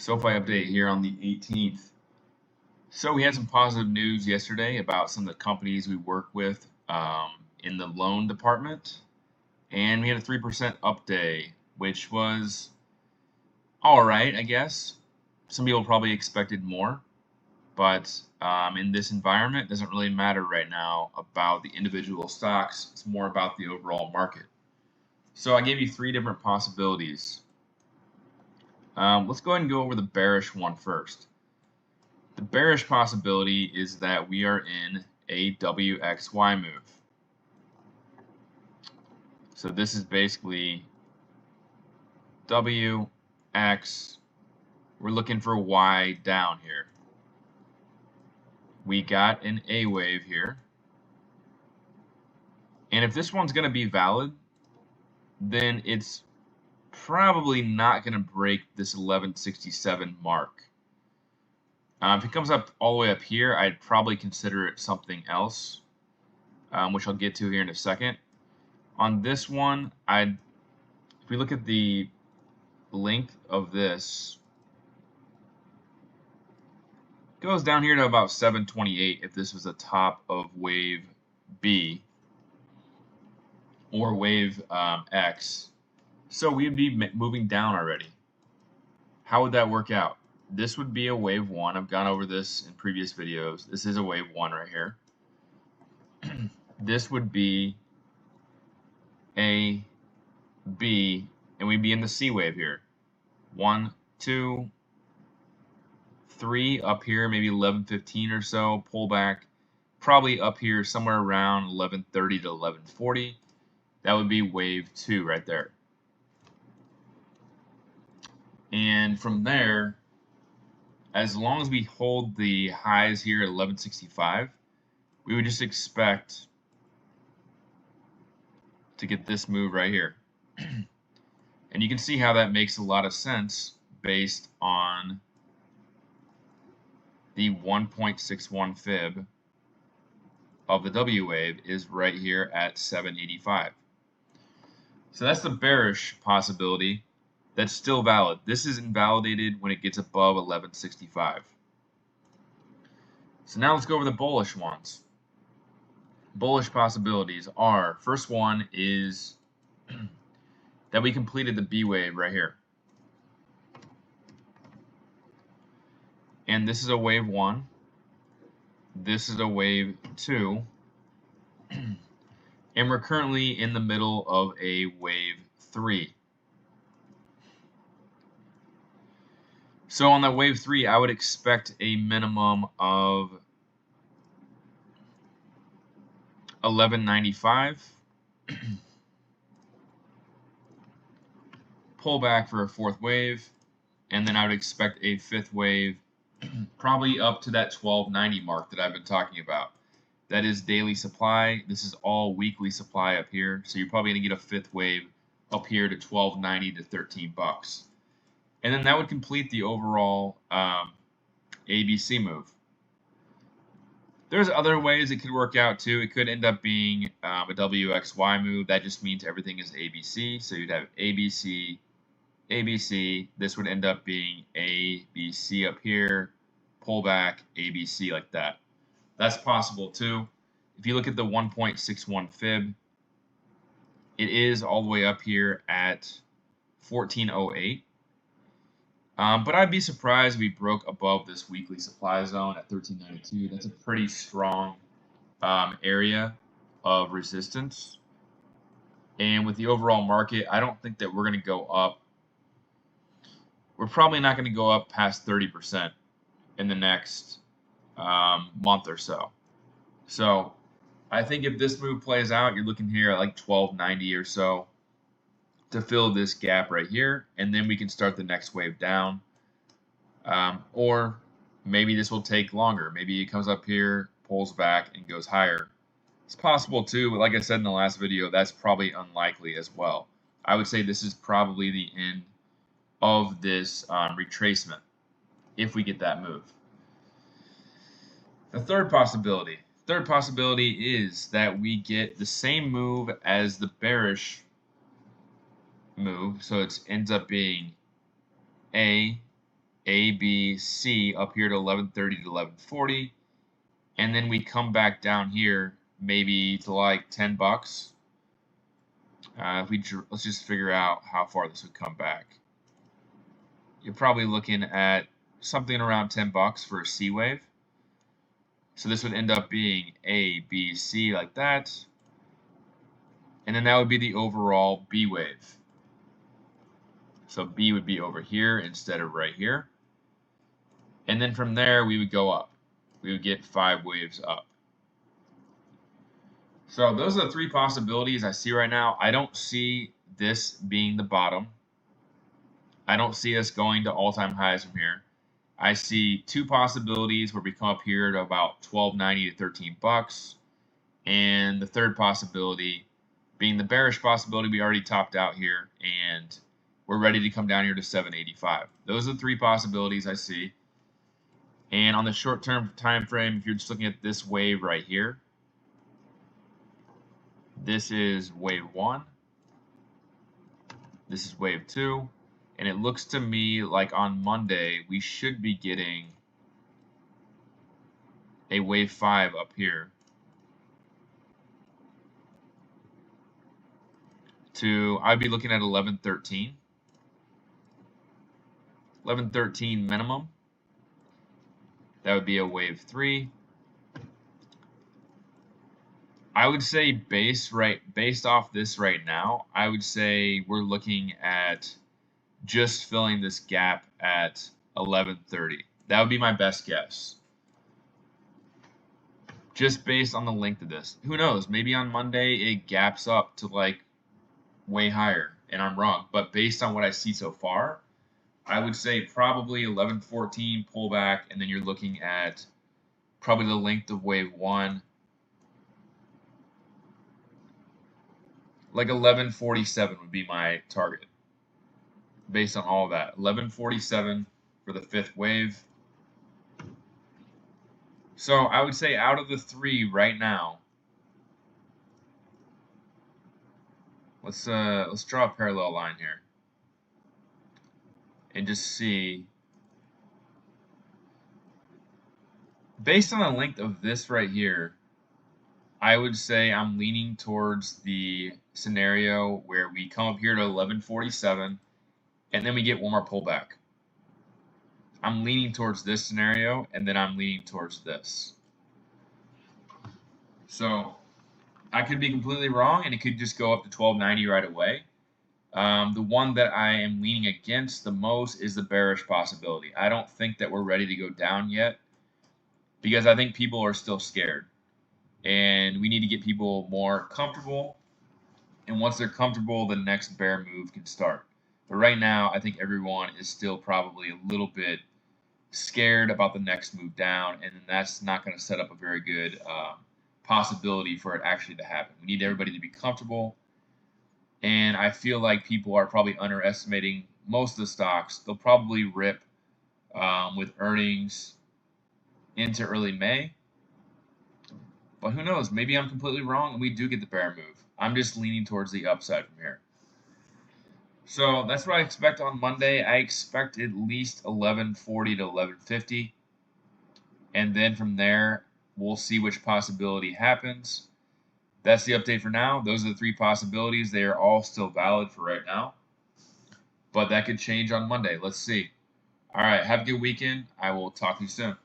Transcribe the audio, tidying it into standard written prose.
SOFI update here on the 18th. So we had some positive news yesterday about some of the companies we work with in the loan department, and we had a 3% up day, which was all right, I guess. Some people probably expected more, but in this environment, it doesn't really matter right now about the individual stocks. It's more about the overall market. So I gave you three different possibilities. Let's go ahead and go over the bearish one first. The bearish possibility is that we are in a WXY move. So this is basically WX. We're looking for Y down here. We got an A wave here. And if this one's going to be valid, then it's probably not going to break this 1167 mark. If it comes up all the way up here, I'd probably consider it something else, which I'll get to here in a second. On this one, if we look at the length of this, it goes down here to about 728 if this was the top of wave B or wave X. So we'd be moving down already. How would that work out? This would be a wave 1. I've gone over this in previous videos. This is a wave 1 right here. This would be A, B, and we'd be in the C wave here. 1, 2, 3 up here, maybe 11:15 or so, pull back. Probably up here somewhere around 11:30 to 11:40. That would be wave 2 right there. And from there, as long as we hold the highs here at 1165, we would just expect to get this move right here. And you can see how that makes a lot of sense based on the 1.61 fib of the W wave is right here at 785. So that's the bearish possibility. That's still valid. This is invalidated when it gets above 1165. So now let's go over the bullish ones. Bullish possibilities are, first one is that we completed the B wave right here. And this is a wave 1. This is a wave 2. And we're currently in the middle of a wave 3. So on that wave 3, I would expect a minimum of 1195. Pull back for a fourth wave, and then I would expect a fifth wave, probably up to that 1290 mark that I've been talking about. That is daily supply. This is all weekly supply up here, so you're probably going to get a fifth wave up here to 1290 to 13 bucks. And then that would complete the overall ABC move. There's other ways it could work out too. It could end up being a WXY move. That just means everything is ABC. So you'd have ABC, ABC. This would end up being ABC up here, pull back, ABC like that. That's possible too. If you look at the 1.61 fib, it is all the way up here at 1408. But I'd be surprised if we broke above this weekly supply zone at 1392. That's a pretty strong area of resistance. And with the overall market, I don't think that we're going to go up. We're probably not going to go up past 30% in the next month or so. So I think if this move plays out, you're looking here at like 1290 or so to fill this gap right here, and then we can start the next wave down. Or maybe this will take longer. Maybe it comes up here, pulls back, and goes higher. It's possible too, but like I said in the last video, that's probably unlikely as well. I would say this is probably the end of this retracement if we get that move. The third possibility is that we get the same move as the bearish move, so it ends up being A, A, B, C up here to 1130 to 1140, and then we come back down here maybe to like 10 bucks. Let's just figure out how far this would come back. You're probably looking at something around 10 bucks for a C wave. So this would end up being A, B, C like that. And then that would be the overall B wave. So B would be over here instead of right here. And then from there, we would go up. We would get 5 waves up. So those are the 3 possibilities I see right now. I don't see this being the bottom. I don't see us going to all-time highs from here. I see 2 possibilities where we come up here to about 12.90 to 13 bucks. And the third possibility being the bearish possibility, we already topped out here and we're ready to come down here to 785. Those are the 3 possibilities I see. And on the short-term time frame, if you're just looking at this wave right here, this is wave 1. This is wave 2. And it looks to me like on Monday, we should be getting a wave 5 up here to, I'd be looking at 1113. 1113 minimum. That would be a wave 3. I would say based off this right now, I would say we're looking at just filling this gap at 1130. That would be my best guess. Just based on the length of this. Who knows? Maybe on Monday it gaps up to like way higher and I'm wrong. But based on what I see so far, I would say probably 1114 pullback, and then you're looking at probably the length of wave 1. Like 1147 would be my target based on all of that. 1147 for the 5th wave. So I would say out of the 3 right now, let's draw a parallel line here and just see, based on the length of this right here, I would say I'm leaning towards the scenario where we come up here to 1147 and then we get one more pullback. I'm leaning towards this scenario and then I'm leaning towards this. So I could be completely wrong and it could just go up to 1290 right away. The one that I am leaning against the most is the bearish possibility. I don't think that we're ready to go down yet because I think people are still scared. And we need to get people more comfortable. And once they're comfortable, the next bear move can start. But right now, I think everyone is still probably a little bit scared about the next move down. And that's not going to set up a very good possibility for it actually to happen. We need everybody to be comfortable. And I feel like people are probably underestimating most of the stocks. They'll probably rip with earnings into early May. But who knows? Maybe I'm completely wrong and we do get the bear move. I'm just leaning towards the upside from here. So that's what I expect on Monday. I expect at least 1140 to 1150. And then from there, we'll see which possibility happens. That's the update for now. Those are the 3 possibilities. They are all still valid for right now. But that could change on Monday. Let's see. All right. Have a good weekend. I will talk to you soon.